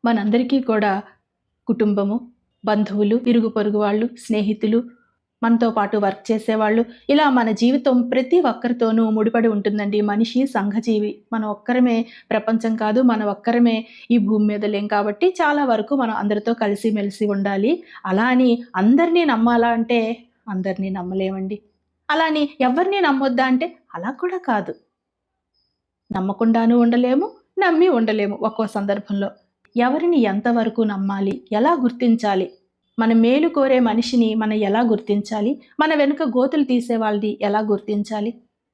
మనందరికీ కూడా కుటుంబము, బంధువులు, ఇరుగు పొరుగు వాళ్ళు, స్నేహితులు, మనతో పాటు వర్క్ చేసేవాళ్ళు, ఇలా మన జీవితం ప్రతి ఒక్కరితోనూ ముడిపడి ఉంటుందండి. మనిషి సంఘజీవి. మనం ఒక్కరమే ప్రపంచం కాదు. మనం ఒక్కరమే ఈ భూమి మీద లేం కాబట్టి చాలా వరకు మనం అందరితో కలిసిమెలిసి ఉండాలి. అలా అని అందరినీ నమ్మాలా అంటే అందరినీ నమ్మలేమండి. అలా అని ఎవరిని నమ్మొద్దా అంటే అలా కూడా కాదు. నమ్మకుండాను ఉండలేము, నమ్మి ఉండలేము ఒక్కో సందర్భంలో. ఎవరిని ఎంతవరకు నమ్మాలి? ఎలా గుర్తించాలి? మన మేలు కోరే మనిషిని మనం ఎలా గుర్తించాలి? మన వెనుక గోతులు తీసే వాళ్ళని ఎలా గుర్తించాలి?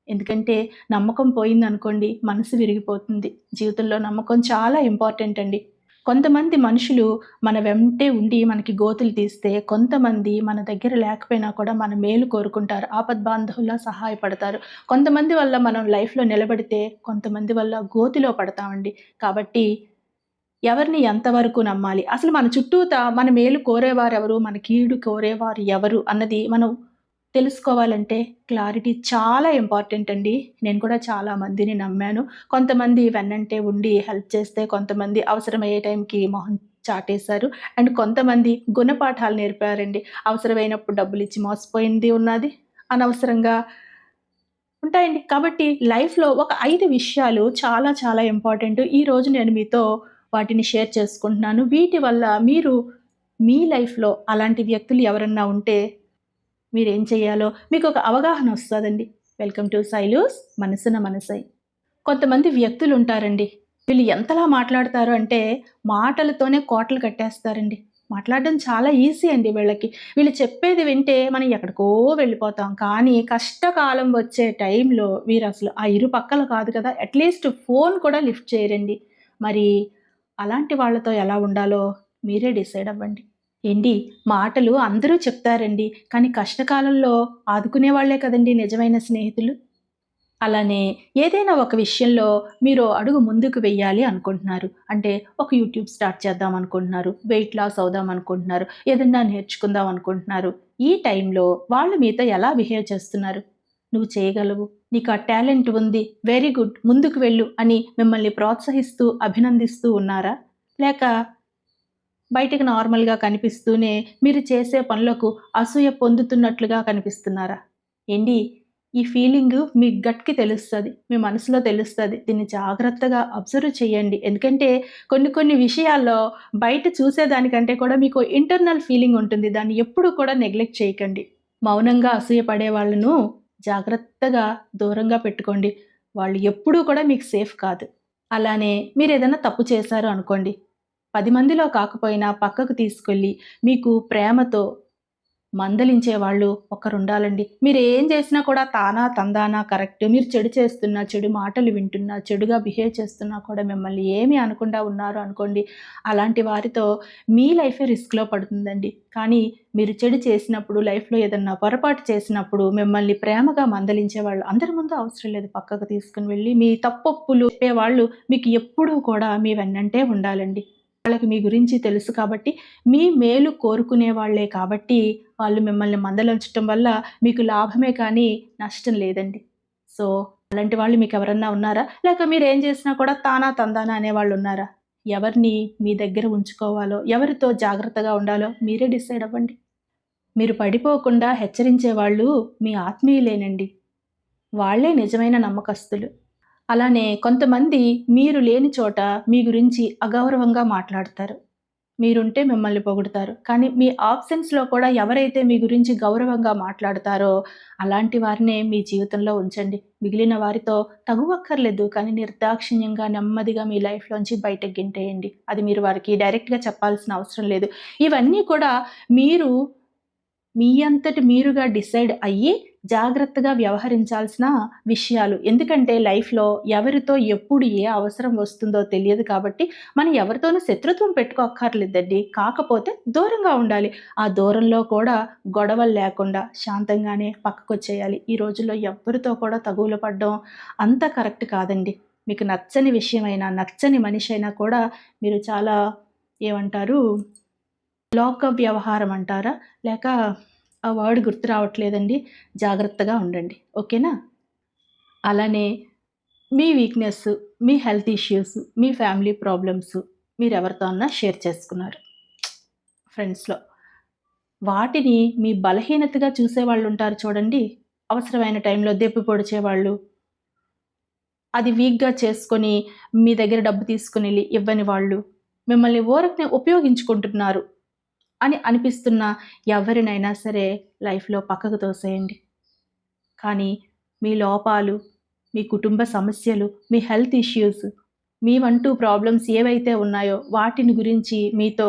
ఎందుకంటే నమ్మకం పోయిందనుకోండి మనసు విరిగిపోతుంది. జీవితంలో నమ్మకం చాలా ఇంపార్టెంట్ అండి. కొంతమంది మనుషులు మన వెంటే ఉండి మనకి గోతులు తీస్తే, కొంతమంది మన దగ్గర లేకపోయినా కూడా మన మేలు కోరుకుంటారు. ఆపద్బాంధవులా సహాయపడతారు. కొంతమంది వల్ల మనం లైఫ్‌లో నిలబడితే, కొంతమంది వల్ల గోతిలో పడతామండి. కాబట్టి ఎవరిని ఎంతవరకు నమ్మాలి? అసలు మన చుట్టూతా మన మేలు కోరేవారెవరు? మన కీడు కోరేవారు ఎవరు? అన్నది మనం తెలుసుకోవాలంటే క్లారిటీ చాలా ఇంపార్టెంట్ అండి. నేను కూడా చాలా మందిని నమ్మాను. కొంతమంది వెన్నంటే ఉండి హెల్ప్ చేస్తే, కొంతమంది అవసరమయ్యే టైంకి మొహం చాటేశారు. అండ్ కొంతమంది గుణపాఠాలు నేర్పారండి. అవసరమైనప్పుడు డబ్బులిచ్చి మోసపోయింది ఉన్నది. అనవసరంగా ఉంటాయండి. కాబట్టి లైఫ్‌లో ఒక 5 విషయాలు చాలా చాలా ఇంపార్టెంట్. ఈరోజు నేను మీతో వాటిని షేర్ చేసుకుంటున్నాను. వీటి వల్ల మీరు మీ లైఫ్‌లో అలాంటి వ్యక్తులు ఎవరన్నా ఉంటే మీరేం చేయాలో మీకొక అవగాహన వస్తదండి. వెల్కమ్ టు సైలూస్ మనసున మనసై. కొంతమంది వ్యక్తులుంటారండి. వీళ్ళు ఎంతలా మాట్లాడతారు అంటే మాటలతోనే కోటలు కట్టేస్తారండి. మాట్లాడడం చాలా ఈజీ అండి వీళ్ళకి. వీళ్ళు చెప్పేది వింటే మనం ఎక్కడికో వెళ్ళిపోతాం. కానీ కష్టకాలం వచ్చే టైంలో వీరసలు ఆ ఇరు పక్కల కాదు కదా! అట్‌లీస్ట్ ఫోన్ కూడా లిఫ్ట్ చేయరండి. మరి అలాంటి వాళ్ళతో ఎలా ఉండాలో మీరే డిసైడ్ అవ్వండి. ఏండి మాటలు అందరూ చెప్తారండి. కానీ కష్టకాలంలో ఆదుకునే వాళ్ళే కదండీ నిజమైన స్నేహితులు. అలానే ఏదైనా ఒక విషయంలో మీరు అడుగు ముందుకు వెయ్యాలి అనుకుంటున్నారు. అంటే ఒక యూట్యూబ్ స్టార్ట్ చేద్దాం అనుకుంటున్నారు. వెయిట్ లాస్ అవుదాం అనుకుంటున్నారు. ఏదన్నా నేర్చుకుందాం అనుకుంటున్నారు. ఈ టైంలో వాళ్ళు మీతో ఎలా బిహేవ్ చేస్తున్నారు? నువ్వు చేయగలవు. నీకు ఆ టాలెంట్ ఉంది. Very good. ముందుకు వెళ్ళు అని మిమ్మల్ని ప్రోత్సహిస్తూ, అభినందిస్తూ ఉన్నారా? లేక బయటికి నార్మల్‌గా కనిపిస్తూనే మీరు చేసే పనులకు అసూయ పొందుతున్నట్లుగా కనిపిస్తున్నారా? ఏండి ఈ ఫీలింగు మీ గట్‌కి తెలుస్తది. మీ మనసులో తెలుస్తది. దీన్ని జాగ్రత్తగా అబ్జర్వ్ చేయండి. ఎందుకంటే కొన్ని కొన్ని విషయాల్లో బయట చూసేదానికంటే కూడా మీకు ఇంటర్నల్ ఫీలింగ్ ఉంటుంది. దాన్ని ఎప్పుడూ కూడా నెగ్లెక్ట్ చేయకండి. మౌనంగా అసూయ పడే వాళ్ళను జాగ్రత్తగా దూరంగా పెట్టుకోండి. వాళ్ళు ఎప్పుడూ కూడా మీకు సేఫ్ కాదు. అలానే మీరేదైనా తప్పు చేశారు అనుకోండి. 10 మందిలో కాకపోయినా పక్కకు తీసుకెళ్ళి మీకు ప్రేమతో మందలించే వాళ్ళు ఒకరుండాలండి. మీరేం చేసినా కూడా తానా, తందానా కరెక్ట్. మీరు చెడు చేస్తున్నా, చెడు మాటలు వింటున్నా, చెడుగా బిహేవ్ చేస్తున్నా కూడా మిమ్మల్ని ఏమీ అనకుండా ఉన్నారు అనుకోండి. అలాంటి వారితో మీ లైఫే రిస్క్‌లో పడుతుందండి. కానీ మీరు చెడు చేసినప్పుడు, లైఫ్‌లో ఏదన్నా పొరపాటు చేసినప్పుడు మిమ్మల్ని ప్రేమగా మందలించే వాళ్ళు అందరి ముందు అవసరం లేదు. పక్కకు తీసుకొని వెళ్ళి మీ తప్పొప్పులు చెప్పేవాళ్ళు మీకు ఎప్పుడూ కూడా మీ వెన్నంటే ఉండాలండి. వాళ్ళకి మీ గురించి తెలుసు కాబట్టి, మీ మేలు కోరుకునే వాళ్ళే కాబట్టి, వాళ్ళు మిమ్మల్ని మందలించటం వల్ల మీకు లాభమే కానీ నష్టం లేదండి. సో, అలాంటి వాళ్ళు మీకెవరన్నా ఉన్నారా? లేక మీరేం చేసినా కూడా తానా తందానా అనేవాళ్ళున్నారా? ఎవరిని మీ దగ్గర ఉంచుకోవాలో, ఎవరితో జాగ్రత్తగా ఉండాలో మీరే డిసైడ్ అవ్వండి. మీరు పడిపోకుండా హెచ్చరించే వాళ్ళు మీ ఆత్మీయులేనండి. వాళ్ళే నిజమైన నమ్మకస్తులు. అలానే కొంతమంది మీరు లేని చోట మీ గురించి అగౌరవంగా మాట్లాడతారు. మీరుంటే మిమ్మల్ని పొగుడుతారు. కానీ మీ ఆబ్సెన్స్‌లో కూడా ఎవరైతే మీ గురించి గౌరవంగా మాట్లాడతారో అలాంటి వారినే మీ జీవితంలో ఉంచండి. మిగిలిన వారితో తగువక్కర్లేదు. కానీ నిర్దాక్షిణ్యంగా నెమ్మదిగా మీ లైఫ్‌లోంచి బయటకి గెంటేయండి. అది మీరు వారికి డైరెక్ట్‌గా చెప్పాల్సిన అవసరం లేదు. ఇవన్నీ కూడా మీరు మీ అంతట మీరుగా డిసైడ్ అయ్యి జాగ్రత్తగా వ్యవహరించాల్సిన విషయాలు. ఎందుకంటే లైఫ్‌లో ఎవరితో ఎప్పుడు ఏ అవసరం వస్తుందో తెలియదు కాబట్టి మనం ఎవరితోనూ శత్రుత్వం పెట్టుకోక్కర్లేదండి. కాకపోతే దూరంగా ఉండాలి. ఆ దూరంలో కూడా గొడవలు లేకుండా శాంతంగానే పక్కకొచ్చేయాలి. ఈ రోజుల్లో ఎవ్వరితో కూడా తగువులు పడడం అంత కరెక్ట్ కాదండి. మీకు నచ్చని విషయమైనా, నచ్చని మనిషైనా కూడా మీరు చాలా ఏమంటారు లోక వ్యవహారం అంటారా? లేక ఆ వర్డ్ గుర్తు రావట్లేదండి. జాగ్రత్తగా ఉండండి. ఓకేనా? అలానే మీ వీక్‌నెస్, మీ హెల్త్ ఇష్యూస్, మీ ఫ్యామిలీ ప్రాబ్లమ్స్, మీరు ఎవరితో అన్నా షేర్ చేసుకున్నారు ఫ్రెండ్స్లో. వాటిని మీ బలహీనతగా చూసేవాళ్ళు ఉంటారు చూడండి. అవసరమైన టైంలో దెప్పి పొడిచేవాళ్ళు. అది వీక్‌గా చేసుకొని మీ దగ్గర డబ్బు తీసుకొనెళ్ళి ఇవ్వని వాళ్ళు. మిమ్మల్ని ఊరకనే ఉపయోగించుకుంటున్నారు అని అనిపిస్తున్న ఎవరినైనా సరే లైఫ్‌లో పక్కకు తోసేయండి. కానీ మీ లోపాలు, మీ కుటుంబ సమస్యలు, మీ హెల్త్ ఇష్యూస్, మీవంటూ ప్రాబ్లమ్స్ ఏవైతే ఉన్నాయో వాటిని గురించి మీతో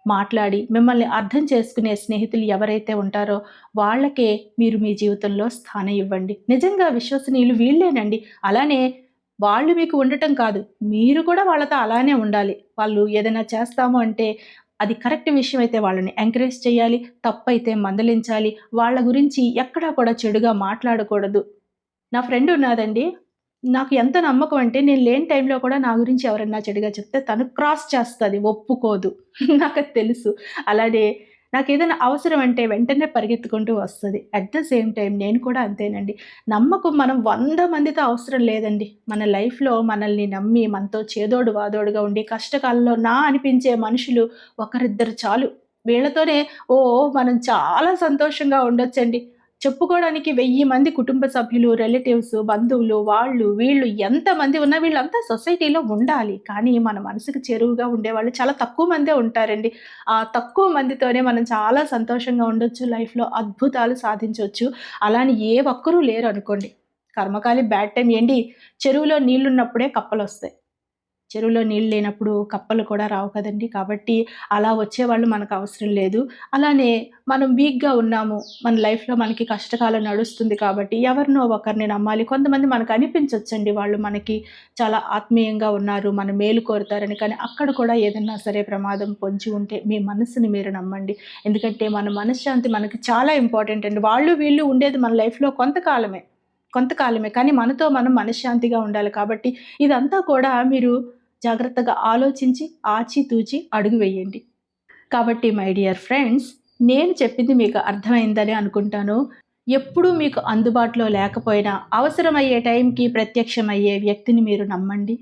మాట్లాడి మిమ్మల్ని అర్థం చేసుకునే స్నేహితులు ఎవరైతే ఉంటారో వాళ్ళకే మీరు మీ జీవితంలో స్థానం ఇవ్వండి. నిజంగా విశ్వసనీయులు వీళ్ళేనండి. అలానే వాళ్ళు మీకు ఉండటం కాదు, మీరు కూడా వాళ్ళతో అలానే ఉండాలి. వాళ్ళు ఏదైనా చేస్తాము అంటే అది కరెక్ట్ విషయం అయితే వాళ్ళని ఎంకరేజ్ చేయాలి, తప్పైతే మందలించాలి. వాళ్ళ గురించి ఎక్కడా కూడా చెడుగా మాట్లాడకూడదు. నా ఫ్రెండ్ ఉన్నాదండి. నాకు ఎంత నమ్మకం అంటే నేను లేని టైంలో కూడా నా గురించి ఎవరన్నా చెడుగా చెప్తే తను క్రాస్ చేస్తది. ఒప్పుకోదు. నాకది తెలుసు. అలానే నాకేదైనా అవసరం అంటే వెంటనే పరిగెత్తుకుంటూ వస్తది. అట్ ద సేమ్ టైమ్ నేను కూడా అంతేనండి. నమ్మకం మనం 100 మందితో అవసరం లేదండి. మన లైఫ్‌లో మనల్ని నమ్మి మనతో చేదోడు వాదోడుగా ఉండి కష్టకాలంలో నా అనిపించే మనుషులు ఒకరిద్దరు చాలు. వీళ్ళతోనే మనం చాలా సంతోషంగా ఉండొచ్చండి. చెప్పుకోవడానికి 1000 మంది కుటుంబ సభ్యులు, రిలేటివ్స్, బంధువులు, వాళ్ళు, వీళ్ళు ఎంతమంది ఉన్నా వీళ్ళంతా సొసైటీలో ఉండాలి. కానీ మన మనసుకు చేరువగా ఉండేవాళ్ళు చాలా తక్కువ మందే ఉంటారండి. ఆ తక్కువ మందితోనే మనం చాలా సంతోషంగా ఉండొచ్చు. లైఫ్‌లో అద్భుతాలు సాధించొచ్చు. అలాని ఏ ఒక్కరు లేరనుకోండి. కర్మకాలి బ్యాడ్ టైమ్ ఏండి, చెరువులో నీళ్లున్నప్పుడే కప్పలొస్తాయి. చెరువులో నీళ్ళు లేనప్పుడు కప్పలు కూడా రావు కదండీ! కాబట్టి అలా వచ్చేవాళ్ళు మనకు అవసరం లేదు. అలానే మనం వీక్‌గా ఉన్నాము. మన లైఫ్‌లో మనకి కష్టకాలం నడుస్తుంది కాబట్టి ఎవరినో ఒకరిని నమ్మాలి. కొంతమంది మనకు అనిపించొచ్చండి వాళ్ళు మనకి చాలా ఆత్మీయంగా ఉన్నారు, మన మేలు కోరుతారని. కానీ అక్కడ కూడా ఏదన్నా సరే ప్రమాదం పొంచి ఉంటే మీ మనసుని మీరు నమ్మండి. ఎందుకంటే మన మనశ్శాంతి మనకి చాలా ఇంపార్టెంట్ అండి. వాళ్ళు వీళ్ళు ఉండేది మన లైఫ్‌లో కొంతకాలమే. కానీ మనతో మనం మనశ్శాంతిగా ఉండాలి కాబట్టి ఇదంతా కూడా మీరు జాగ్రత్తగా ఆలోచించి, ఆచితూచి అడుగు వేయండి. కాబట్టి మై డియర్ ఫ్రెండ్స్, నేను చెప్పింది మీకు అర్థమైందని అనుకుంటాను. ఎప్పుడూ మీకు అందుబాటులో లేకపోయినా అవసరమయ్యే టైంకి ప్రత్యక్షమయ్యే వ్యక్తిని మీరు నమ్మండి.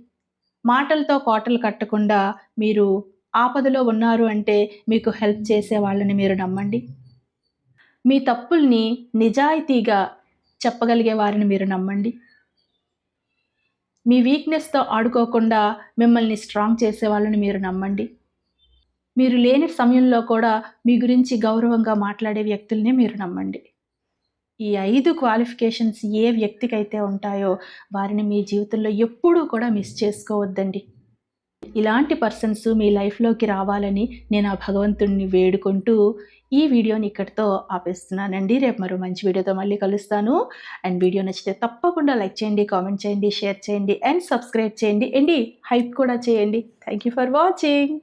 మాటలతో కోటలు కట్టకుండా మీరు ఆపదలో ఉన్నారు అంటే మీకు హెల్ప్ చేసే వాళ్ళని మీరు నమ్మండి. మీ తప్పుల్ని నిజాయితీగా చెప్పగలిగే వారిని మీరు నమ్మండి. మీ వీక్‌నెస్‌తో ఆడుకోకుండా మిమ్మల్ని స్ట్రాంగ్ చేసే వాళ్ళని మీరు నమ్మండి. మీరు లేని సమయంలో కూడా మీ గురించి గౌరవంగా మాట్లాడే వ్యక్తుల్ని మీరు నమ్మండి. ఈ 5 క్వాలిఫికేషన్స్ ఏ వ్యక్తికైతే ఉంటాయో వారిని మీ జీవితంలో ఎప్పుడూ కూడా మిస్ చేసుకోవద్దండి. ఇలాంటి పర్సన్స్ మీ లైఫ్‌లోకి రావాలని నేను ఆ భగవంతుడిని వేడుకుంటూ ఈ వీడియోని ఇక్కడితో ఆపేస్తున్నానండి. రేపు మరో మంచి వీడియోతో మళ్ళీ కలుస్తాను. అండ్ వీడియో నచ్చితే తప్పకుండా లైక్ చేయండి, కామెంట్ చేయండి, షేర్ చేయండి అండ్ సబ్స్క్రైబ్ చేయండి. హైప్ కూడా చేయండి. Thank you for watching.